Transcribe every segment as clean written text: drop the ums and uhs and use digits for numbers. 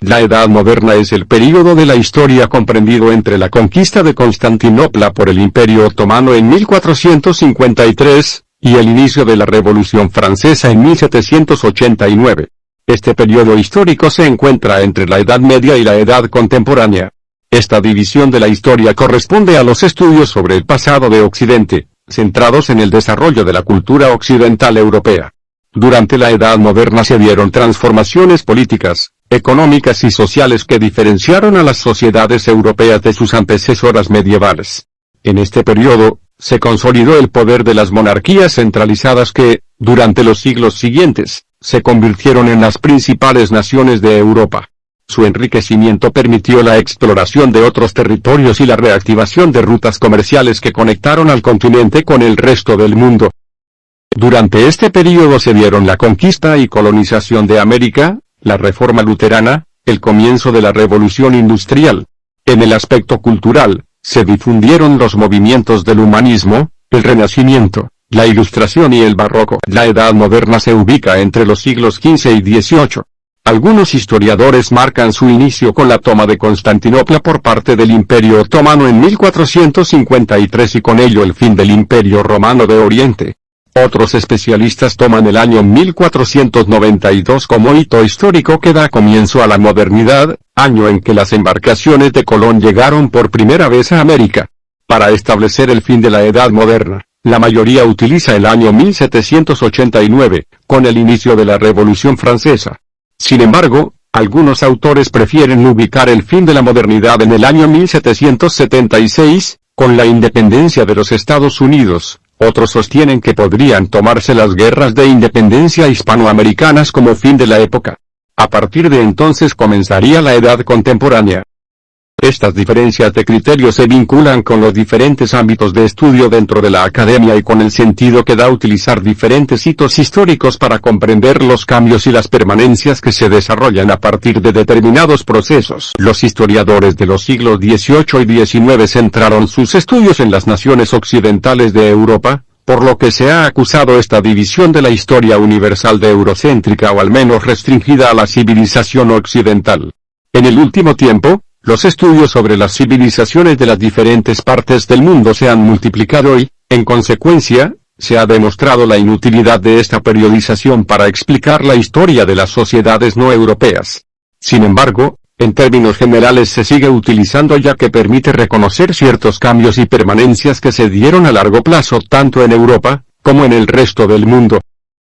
La Edad Moderna es el período de la historia comprendido entre la conquista de Constantinopla por el Imperio Otomano en 1453, y el inicio de la Revolución Francesa en 1789. Este periodo histórico se encuentra entre la Edad Media y la Edad Contemporánea. Esta división de la historia corresponde a los estudios sobre el pasado de Occidente, centrados en el desarrollo de la cultura occidental europea. Durante la Edad Moderna se dieron transformaciones políticas, económicas y sociales que diferenciaron a las sociedades europeas de sus antecesoras medievales. En este periodo, se consolidó el poder de las monarquías centralizadas que, durante los siglos siguientes, se convirtieron en las principales naciones de Europa. Su enriquecimiento permitió la exploración de otros territorios y la reactivación de rutas comerciales que conectaron al continente con el resto del mundo. Durante este período se dieron la conquista y colonización de América, la Reforma Luterana, el comienzo de la Revolución Industrial. En el aspecto cultural, se difundieron los movimientos del humanismo, el Renacimiento, la Ilustración y el Barroco. La Edad Moderna se ubica entre los siglos XV y XVIII. Algunos historiadores marcan su inicio con la toma de Constantinopla por parte del Imperio Otomano en 1453 y con ello el fin del Imperio Romano de Oriente. Otros especialistas toman el año 1492 como hito histórico que da comienzo a la modernidad, año en que las embarcaciones de Colón llegaron por primera vez a América. Para establecer el fin de la Edad Moderna, la mayoría utiliza el año 1789, con el inicio de la Revolución Francesa. Sin embargo, algunos autores prefieren ubicar el fin de la modernidad en el año 1776, con la independencia de los Estados Unidos. Otros sostienen que podrían tomarse las guerras de independencia hispanoamericanas como fin de la época. A partir de entonces comenzaría la Edad Contemporánea. Estas diferencias de criterio se vinculan con los diferentes ámbitos de estudio dentro de la academia y con el sentido que da utilizar diferentes hitos históricos para comprender los cambios y las permanencias que se desarrollan a partir de determinados procesos. Los historiadores de los siglos XVIII y XIX centraron sus estudios en las naciones occidentales de Europa, por lo que se ha acusado esta división de la historia universal de eurocéntrica o al menos restringida a la civilización occidental. En el último tiempo, los estudios sobre las civilizaciones de las diferentes partes del mundo se han multiplicado y, en consecuencia, se ha demostrado la inutilidad de esta periodización para explicar la historia de las sociedades no europeas. Sin embargo, en términos generales se sigue utilizando ya que permite reconocer ciertos cambios y permanencias que se dieron a largo plazo tanto en Europa, como en el resto del mundo.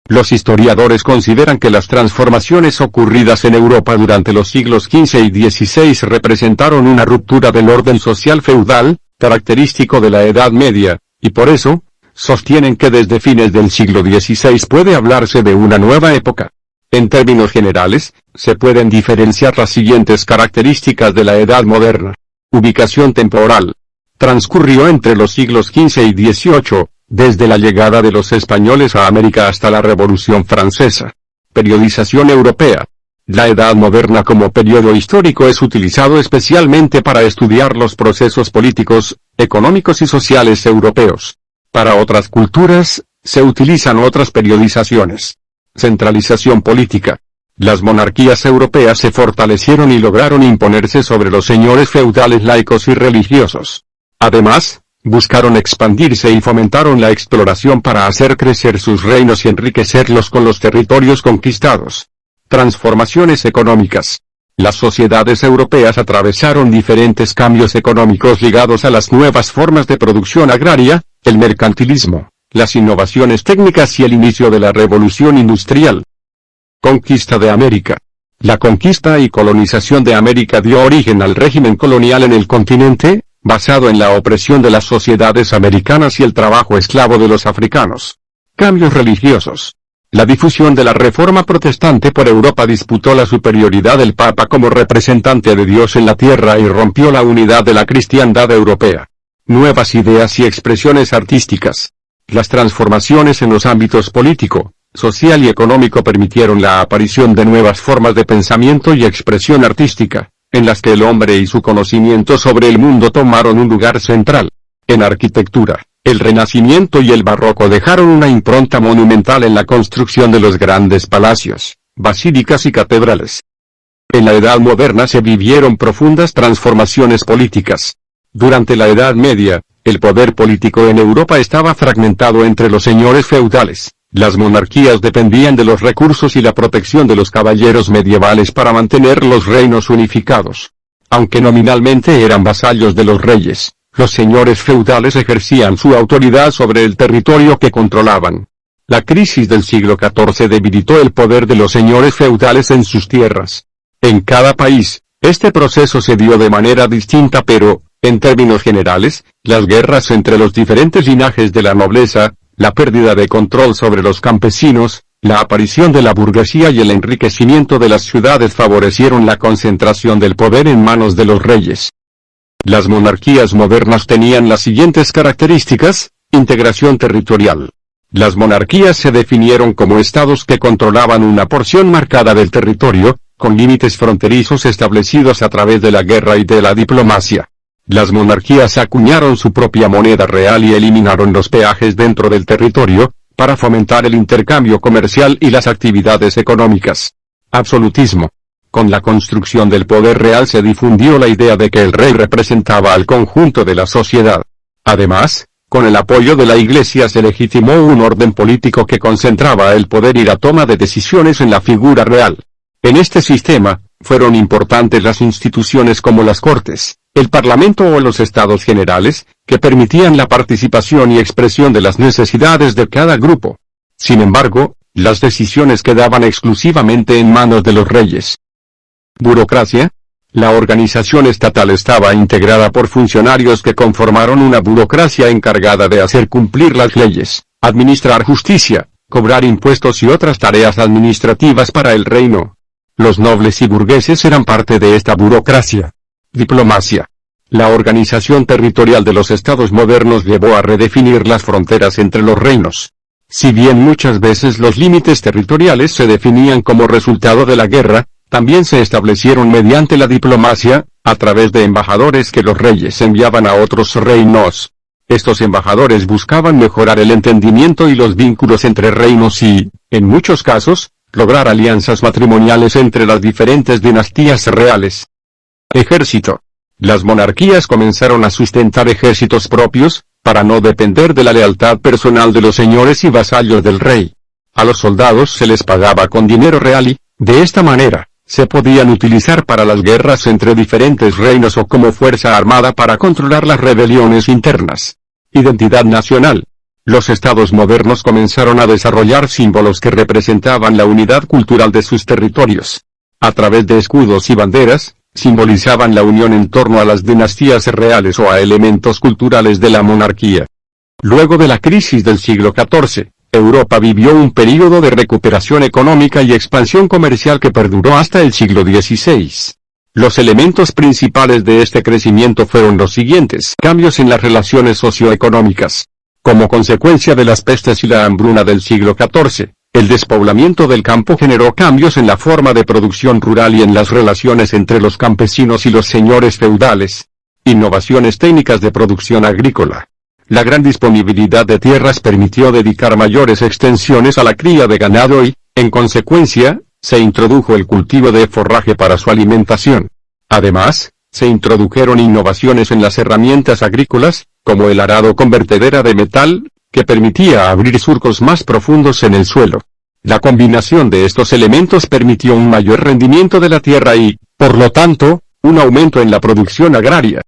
Los historiadores consideran que las transformaciones ocurridas en Europa durante los siglos XV y XVI representaron una ruptura del orden social feudal, característico de la Edad Media, y por eso, sostienen que desde fines del siglo XVI puede hablarse de una nueva época. En términos generales, se pueden diferenciar las siguientes características de la Edad Moderna. Ubicación temporal. Transcurrió entre los siglos XV y XVIII, desde la llegada de los españoles a América hasta la Revolución Francesa. Periodización europea. La Edad Moderna como periodo histórico es utilizado especialmente para estudiar los procesos políticos, económicos y sociales europeos. Para otras culturas, se utilizan otras periodizaciones. Centralización política. Las monarquías europeas se fortalecieron y lograron imponerse sobre los señores feudales laicos y religiosos. Además, buscaron expandirse y fomentaron la exploración para hacer crecer sus reinos y enriquecerlos con los territorios conquistados. Transformaciones económicas. Las sociedades europeas atravesaron diferentes cambios económicos ligados a las nuevas formas de producción agraria, el mercantilismo, las innovaciones técnicas y el inicio de la revolución industrial. Conquista de América. La conquista y colonización de América dio origen al régimen colonial en el continente, basado en la opresión de las sociedades americanas y el trabajo esclavo de los africanos. Cambios religiosos. La difusión de la Reforma protestante por Europa disputó la superioridad del Papa como representante de Dios en la tierra y rompió la unidad de la cristiandad europea. Nuevas ideas y expresiones artísticas. Las transformaciones en los ámbitos político, social y económico permitieron la aparición de nuevas formas de pensamiento y expresión artística, en las que el hombre y su conocimiento sobre el mundo tomaron un lugar central. En arquitectura, el Renacimiento y el Barroco dejaron una impronta monumental en la construcción de los grandes palacios, basílicas y catedrales. En la Edad Moderna se vivieron profundas transformaciones políticas. Durante la Edad Media, el poder político en Europa estaba fragmentado entre los señores feudales. Las monarquías dependían de los recursos y la protección de los caballeros medievales para mantener los reinos unificados. Aunque nominalmente eran vasallos de los reyes, los señores feudales ejercían su autoridad sobre el territorio que controlaban. La crisis del siglo XIV debilitó el poder de los señores feudales en sus tierras. En cada país, este proceso se dio de manera distinta pero, en términos generales, las guerras entre los diferentes linajes de la nobleza, la pérdida de control sobre los campesinos, la aparición de la burguesía y el enriquecimiento de las ciudades favorecieron la concentración del poder en manos de los reyes. Las monarquías modernas tenían las siguientes características: integración territorial. Las monarquías se definieron como estados que controlaban una porción marcada del territorio, con límites fronterizos establecidos a través de la guerra y de la diplomacia. Las monarquías acuñaron su propia moneda real y eliminaron los peajes dentro del territorio, para fomentar el intercambio comercial y las actividades económicas. Absolutismo. Con la construcción del poder real se difundió la idea de que el rey representaba al conjunto de la sociedad. Además, con el apoyo de la Iglesia se legitimó un orden político que concentraba el poder y la toma de decisiones en la figura real. En este sistema, fueron importantes las instituciones como las Cortes, el Parlamento o los Estados Generales, que permitían la participación y expresión de las necesidades de cada grupo. Sin embargo, las decisiones quedaban exclusivamente en manos de los reyes. Burocracia. La organización estatal estaba integrada por funcionarios que conformaron una burocracia encargada de hacer cumplir las leyes, administrar justicia, cobrar impuestos y otras tareas administrativas para el reino. Los nobles y burgueses eran parte de esta burocracia. Diplomacia. La organización territorial de los estados modernos llevó a redefinir las fronteras entre los reinos. Si bien muchas veces los límites territoriales se definían como resultado de la guerra, también se establecieron mediante la diplomacia, a través de embajadores que los reyes enviaban a otros reinos. Estos embajadores buscaban mejorar el entendimiento y los vínculos entre reinos y, en muchos casos, lograr alianzas matrimoniales entre las diferentes dinastías reales. Ejército. Las monarquías comenzaron a sustentar ejércitos propios, para no depender de la lealtad personal de los señores y vasallos del rey. A los soldados se les pagaba con dinero real y, de esta manera, se podían utilizar para las guerras entre diferentes reinos o como fuerza armada para controlar las rebeliones internas. Identidad nacional. Los estados modernos comenzaron a desarrollar símbolos que representaban la unidad cultural de sus territorios. A través de escudos y banderas, simbolizaban la unión en torno a las dinastías reales o a elementos culturales de la monarquía. Luego de la crisis del siglo XIV, Europa vivió un período de recuperación económica y expansión comercial que perduró hasta el siglo XVI. Los elementos principales de este crecimiento fueron los siguientes: cambios en las relaciones socioeconómicas. Como consecuencia de las pestes y la hambruna del siglo XIV, el despoblamiento del campo generó cambios en la forma de producción rural y en las relaciones entre los campesinos y los señores feudales. Innovaciones técnicas de producción agrícola. La gran disponibilidad de tierras permitió dedicar mayores extensiones a la cría de ganado y, en consecuencia, se introdujo el cultivo de forraje para su alimentación. Además, se introdujeron innovaciones en las herramientas agrícolas, como el arado con vertedera de metal, que permitía abrir surcos más profundos en el suelo. La combinación de estos elementos permitió un mayor rendimiento de la tierra y, por lo tanto, un aumento en la producción agraria.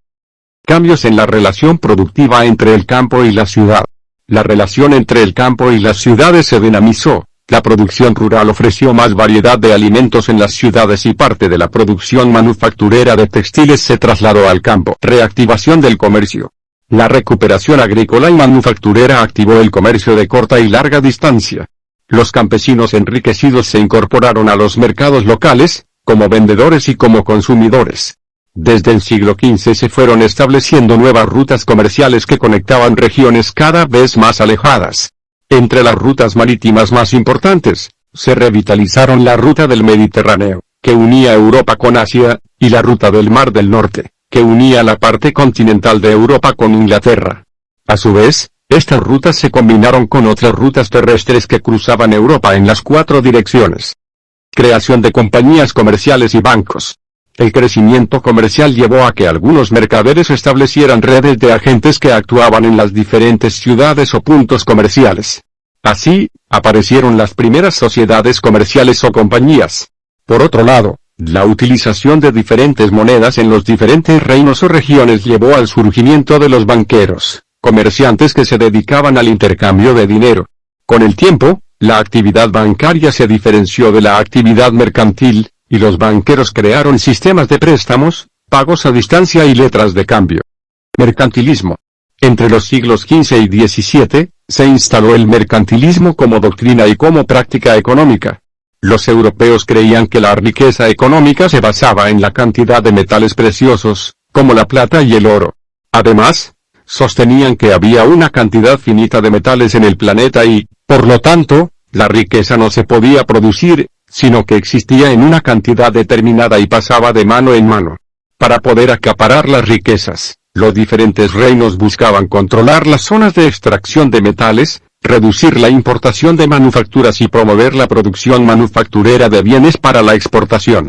Cambios en la relación productiva entre el campo y la ciudad. La relación entre el campo y las ciudades se dinamizó. La producción rural ofreció más variedad de alimentos en las ciudades y parte de la producción manufacturera de textiles se trasladó al campo. Reactivación del comercio. La recuperación agrícola y manufacturera activó el comercio de corta y larga distancia. Los campesinos enriquecidos se incorporaron a los mercados locales, como vendedores y como consumidores. Desde el siglo XV se fueron estableciendo nuevas rutas comerciales que conectaban regiones cada vez más alejadas. Entre las rutas marítimas más importantes, se revitalizaron la ruta del Mediterráneo, que unía Europa con Asia, y la ruta del Mar del Norte, que unía la parte continental de Europa con Inglaterra. A su vez, estas rutas se combinaron con otras rutas terrestres que cruzaban Europa en las 4 direcciones. Creación de compañías comerciales y bancos. El crecimiento comercial llevó a que algunos mercaderes establecieran redes de agentes que actuaban en las diferentes ciudades o puntos comerciales. Así, aparecieron las primeras sociedades comerciales o compañías. Por otro lado, la utilización de diferentes monedas en los diferentes reinos o regiones llevó al surgimiento de los banqueros, comerciantes que se dedicaban al intercambio de dinero. Con el tiempo, la actividad bancaria se diferenció de la actividad mercantil, y los banqueros crearon sistemas de préstamos, pagos a distancia y letras de cambio. Mercantilismo. Entre los siglos XV y XVII, se instaló el mercantilismo como doctrina y como práctica económica. Los europeos creían que la riqueza económica se basaba en la cantidad de metales preciosos, como la plata y el oro. Además, sostenían que había una cantidad finita de metales en el planeta y, por lo tanto, la riqueza no se podía producir, sino que existía en una cantidad determinada y pasaba de mano en mano. Para poder acaparar las riquezas, los diferentes reinos buscaban controlar las zonas de extracción de metales, reducir la importación de manufacturas y promover la producción manufacturera de bienes para la exportación.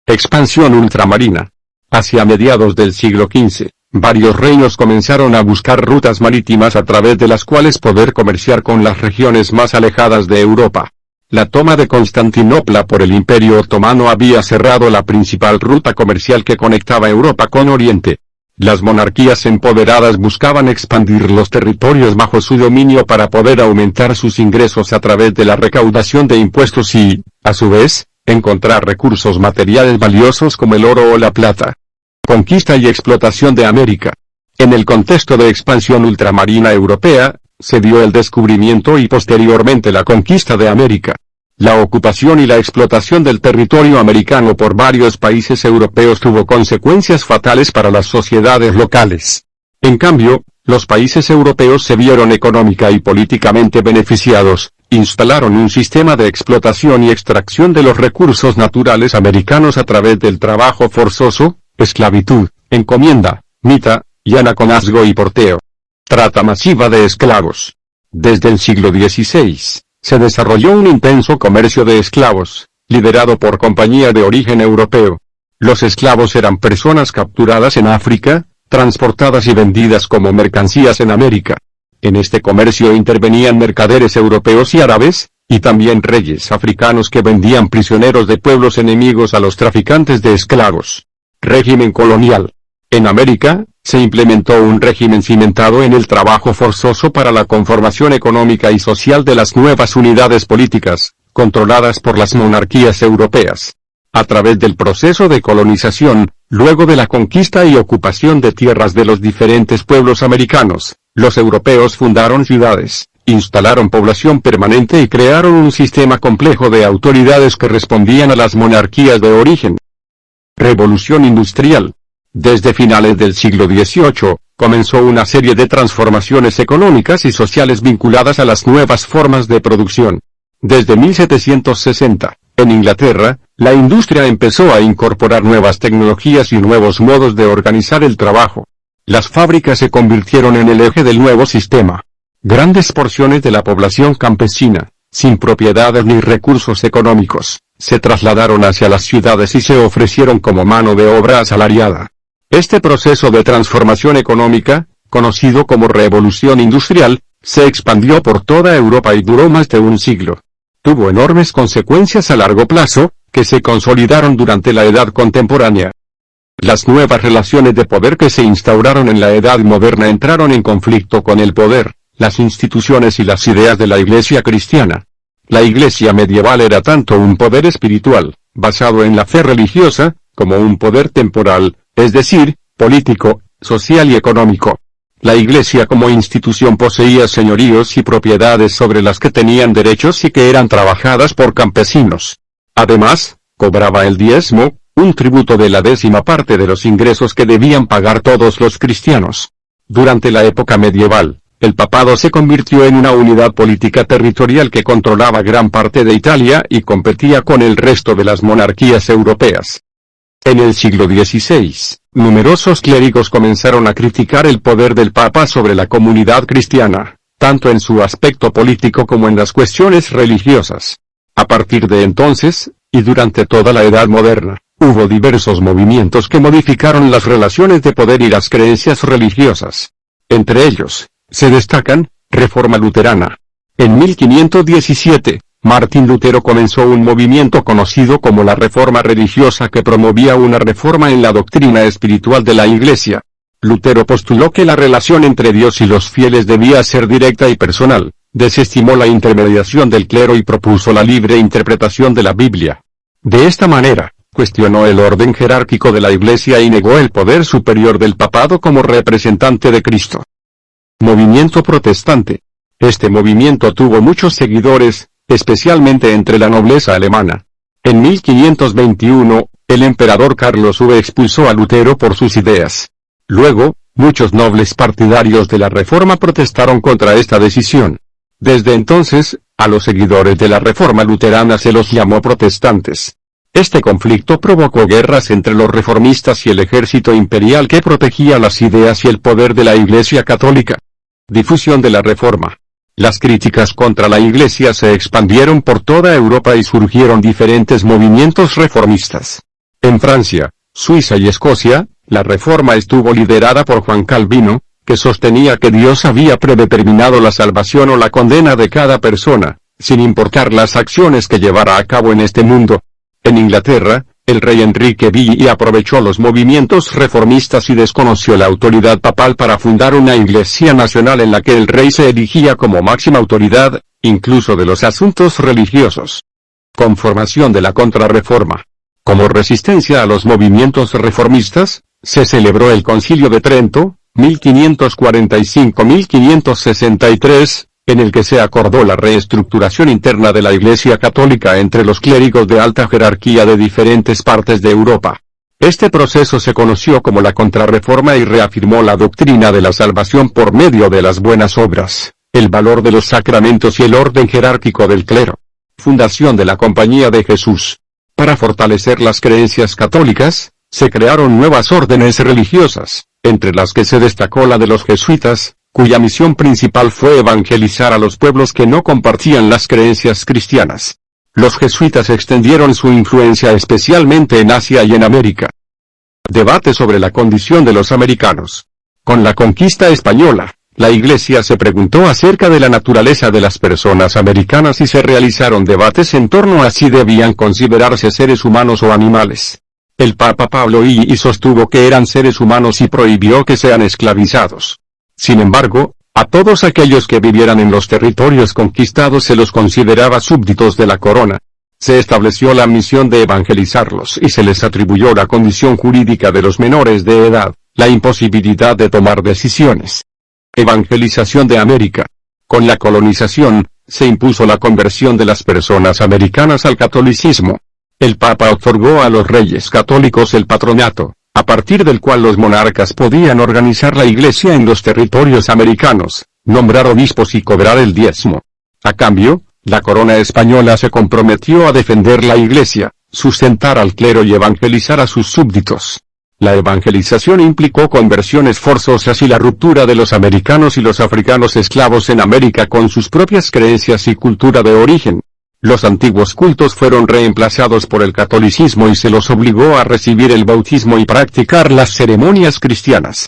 Expansión ultramarina. Hacia mediados del siglo XV, varios reinos comenzaron a buscar rutas marítimas a través de las cuales poder comerciar con las regiones más alejadas de Europa. La toma de Constantinopla por el Imperio Otomano había cerrado la principal ruta comercial que conectaba Europa con Oriente. Las monarquías empoderadas buscaban expandir los territorios bajo su dominio para poder aumentar sus ingresos a través de la recaudación de impuestos y, a su vez, encontrar recursos materiales valiosos como el oro o la plata. Conquista y explotación de América. En el contexto de expansión ultramarina europea, se dio el descubrimiento y posteriormente la conquista de América. La ocupación y la explotación del territorio americano por varios países europeos tuvo consecuencias fatales para las sociedades locales. En cambio, los países europeos se vieron económica y políticamente beneficiados, instalaron un sistema de explotación y extracción de los recursos naturales americanos a través del trabajo forzoso, esclavitud, encomienda, mita, anaconazgo y porteo. Trata masiva de esclavos. Desde el siglo XVI, se desarrolló un intenso comercio de esclavos, liderado por compañías de origen europeo. Los esclavos eran personas capturadas en África, transportadas y vendidas como mercancías en América. En este comercio intervenían mercaderes europeos y árabes, y también reyes africanos que vendían prisioneros de pueblos enemigos a los traficantes de esclavos. Régimen colonial. En América, se implementó un régimen cimentado en el trabajo forzoso para la conformación económica y social de las nuevas unidades políticas, controladas por las monarquías europeas. A través del proceso de colonización, luego de la conquista y ocupación de tierras de los diferentes pueblos americanos, los europeos fundaron ciudades, instalaron población permanente y crearon un sistema complejo de autoridades que respondían a las monarquías de origen. Revolución industrial. Desde finales del siglo XVIII, comenzó una serie de transformaciones económicas y sociales vinculadas a las nuevas formas de producción. Desde 1760, en Inglaterra, la industria empezó a incorporar nuevas tecnologías y nuevos modos de organizar el trabajo. Las fábricas se convirtieron en el eje del nuevo sistema. Grandes porciones de la población campesina, sin propiedades ni recursos económicos, se trasladaron hacia las ciudades y se ofrecieron como mano de obra asalariada. Este proceso de transformación económica, conocido como Revolución Industrial, se expandió por toda Europa y duró más de un siglo. Tuvo enormes consecuencias a largo plazo, que se consolidaron durante la Edad Contemporánea. Las nuevas relaciones de poder que se instauraron en la Edad Moderna entraron en conflicto con el poder, las instituciones y las ideas de la Iglesia cristiana. La Iglesia medieval era tanto un poder espiritual, basado en la fe religiosa, como un poder temporal, es decir, político, social y económico. La Iglesia como institución poseía señoríos y propiedades sobre las que tenían derechos y que eran trabajadas por campesinos. Además, cobraba el diezmo, un tributo de la 10ª parte de los ingresos que debían pagar todos los cristianos. Durante la época medieval, el papado se convirtió en una unidad política territorial que controlaba gran parte de Italia y competía con el resto de las monarquías europeas. En el siglo XVI, numerosos clérigos comenzaron a criticar el poder del Papa sobre la comunidad cristiana, tanto en su aspecto político como en las cuestiones religiosas. A partir de entonces, y durante toda la Edad Moderna, hubo diversos movimientos que modificaron las relaciones de poder y las creencias religiosas. Entre ellos, se destacan, Reforma Luterana. En 1517, Martín Lutero comenzó un movimiento conocido como la Reforma Religiosa que promovía una reforma en la doctrina espiritual de la Iglesia. Lutero postuló que la relación entre Dios y los fieles debía ser directa y personal, desestimó la intermediación del clero y propuso la libre interpretación de la Biblia. De esta manera, cuestionó el orden jerárquico de la Iglesia y negó el poder superior del papado como representante de Cristo. Movimiento protestante. Este movimiento tuvo muchos seguidores, especialmente entre la nobleza alemana. En 1521, el emperador Carlos V expulsó a Lutero por sus ideas. Luego, muchos nobles partidarios de la Reforma protestaron contra esta decisión. Desde entonces, a los seguidores de la Reforma luterana se los llamó protestantes. Este conflicto provocó guerras entre los reformistas y el ejército imperial que protegía las ideas y el poder de la Iglesia católica. Difusión de la Reforma. Las críticas contra la Iglesia se expandieron por toda Europa y surgieron diferentes movimientos reformistas. En Francia, Suiza y Escocia, la Reforma estuvo liderada por Juan Calvino, que sostenía que Dios había predeterminado la salvación o la condena de cada persona, sin importar las acciones que llevara a cabo en este mundo. En Inglaterra, el rey Enrique VI aprovechó los movimientos reformistas y desconoció la autoridad papal para fundar una iglesia nacional en la que el rey se erigía como máxima autoridad, incluso de los asuntos religiosos. Conformación de la Contrarreforma. Como resistencia a los movimientos reformistas, se celebró el Concilio de Trento, 1545-1563, en el que se acordó la reestructuración interna de la Iglesia católica entre los clérigos de alta jerarquía de diferentes partes de Europa. Este proceso se conoció como la Contrarreforma y reafirmó la doctrina de la salvación por medio de las buenas obras, el valor de los sacramentos y el orden jerárquico del clero. Fundación de la Compañía de Jesús. Para fortalecer las creencias católicas, se crearon nuevas órdenes religiosas, entre las que se destacó la de los jesuitas, cuya misión principal fue evangelizar a los pueblos que no compartían las creencias cristianas. Los jesuitas extendieron su influencia especialmente en Asia y en América. Debate sobre la condición de los americanos. Con la conquista española, la Iglesia se preguntó acerca de la naturaleza de las personas americanas y se realizaron debates en torno a si debían considerarse seres humanos o animales. El Papa Pablo I sostuvo que eran seres humanos y prohibió que sean esclavizados. Sin embargo, a todos aquellos que vivieran en los territorios conquistados se los consideraba súbditos de la corona. Se estableció la misión de evangelizarlos y se les atribuyó la condición jurídica de los menores de edad, la imposibilidad de tomar decisiones. Evangelización de América. Con la colonización, se impuso la conversión de las personas americanas al catolicismo. El Papa otorgó a los reyes católicos el patronato, a partir del cual los monarcas podían organizar la Iglesia en los territorios americanos, nombrar obispos y cobrar el diezmo. A cambio, la corona española se comprometió a defender la Iglesia, sustentar al clero y evangelizar a sus súbditos. La evangelización implicó conversiones forzosas y la ruptura de los americanos y los africanos esclavos en América con sus propias creencias y cultura de origen. Los antiguos cultos fueron reemplazados por el catolicismo y se los obligó a recibir el bautismo y practicar las ceremonias cristianas.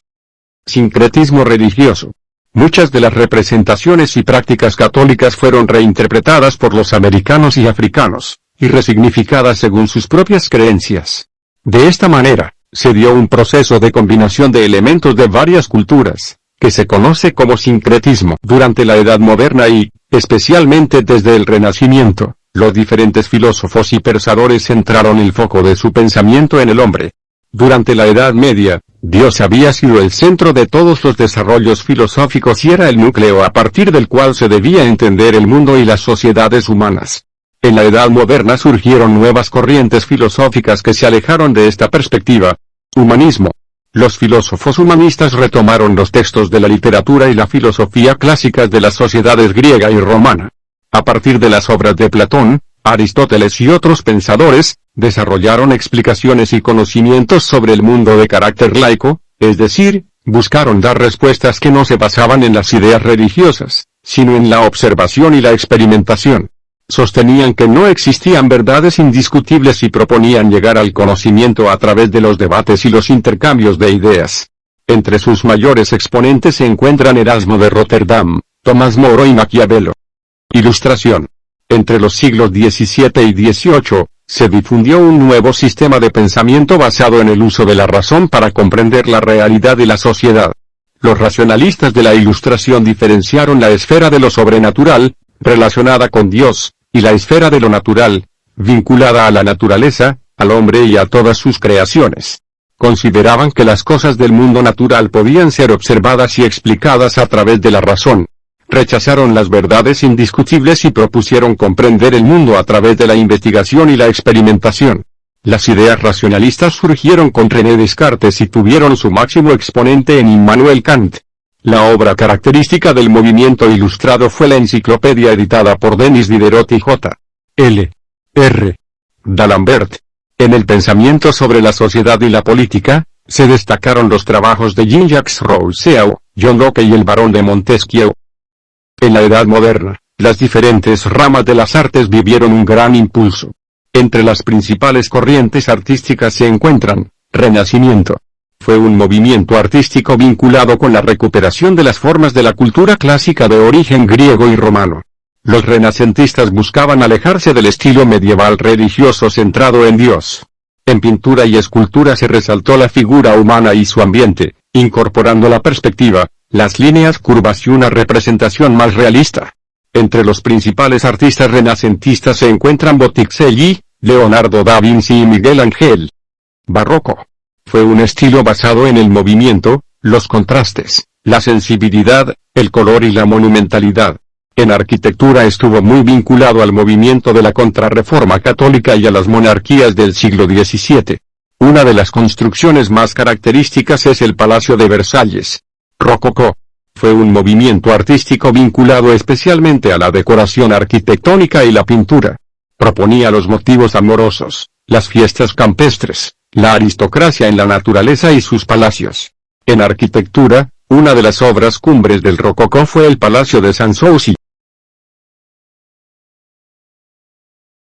Sincretismo religioso. Muchas de las representaciones y prácticas católicas fueron reinterpretadas por los americanos y africanos, y resignificadas según sus propias creencias. De esta manera, se dio un proceso de combinación de elementos de varias culturas, que se conoce como sincretismo. Durante la Edad Moderna y, especialmente desde el Renacimiento, los diferentes filósofos y pensadores centraron el foco de su pensamiento en el hombre. Durante la Edad Media, Dios había sido el centro de todos los desarrollos filosóficos y era el núcleo a partir del cual se debía entender el mundo y las sociedades humanas. En la Edad Moderna surgieron nuevas corrientes filosóficas que se alejaron de esta perspectiva. Humanismo. Los filósofos humanistas retomaron los textos de la literatura y la filosofía clásicas de las sociedades griega y romana. A partir de las obras de Platón, Aristóteles y otros pensadores, desarrollaron explicaciones y conocimientos sobre el mundo de carácter laico, es decir, buscaron dar respuestas que no se basaban en las ideas religiosas, sino en la observación y la experimentación. Sostenían que no existían verdades indiscutibles y proponían llegar al conocimiento a través de los debates y los intercambios de ideas. Entre sus mayores exponentes se encuentran Erasmo de Rotterdam, Tomás Moro y Maquiavelo. Ilustración. Entre los siglos XVII y XVIII, se difundió un nuevo sistema de pensamiento basado en el uso de la razón para comprender la realidad de la sociedad. Los racionalistas de la Ilustración diferenciaron la esfera de lo sobrenatural, relacionada con Dios, y la esfera de lo natural, vinculada a la naturaleza, al hombre y a todas sus creaciones. Consideraban que las cosas del mundo natural podían ser observadas y explicadas a través de la razón. Rechazaron las verdades indiscutibles y propusieron comprender el mundo a través de la investigación y la experimentación. Las ideas racionalistas surgieron con René Descartes y tuvieron su máximo exponente en Immanuel Kant. La obra característica del movimiento ilustrado fue la enciclopedia editada por Denis Diderot y J. L. R. D'Alembert. En el pensamiento sobre la sociedad y la política, se destacaron los trabajos de Jean-Jacques Rousseau, John Locke y el barón de Montesquieu. En la Edad Moderna, las diferentes ramas de las artes vivieron un gran impulso. Entre las principales corrientes artísticas se encuentran, Renacimiento. Fue un movimiento artístico vinculado con la recuperación de las formas de la cultura clásica de origen griego y romano. Los renacentistas buscaban alejarse del estilo medieval religioso centrado en Dios. En pintura y escultura se resaltó la figura humana y su ambiente, incorporando la perspectiva, las líneas curvas y una representación más realista. Entre los principales artistas renacentistas se encuentran Botticelli, Leonardo da Vinci y Miguel Ángel. Barroco. Fue un estilo basado en el movimiento, los contrastes, la sensibilidad, el color y la monumentalidad. En arquitectura estuvo muy vinculado al movimiento de la Contrarreforma católica y a las monarquías del siglo XVII. Una de las construcciones más características es el Palacio de Versalles. Rococó. Fue un movimiento artístico vinculado especialmente a la decoración arquitectónica y la pintura. Proponía los motivos amorosos, las fiestas campestres, la aristocracia en la naturaleza y sus palacios. En arquitectura, una de las obras cumbres del Rococó fue el Palacio de Sanssouci.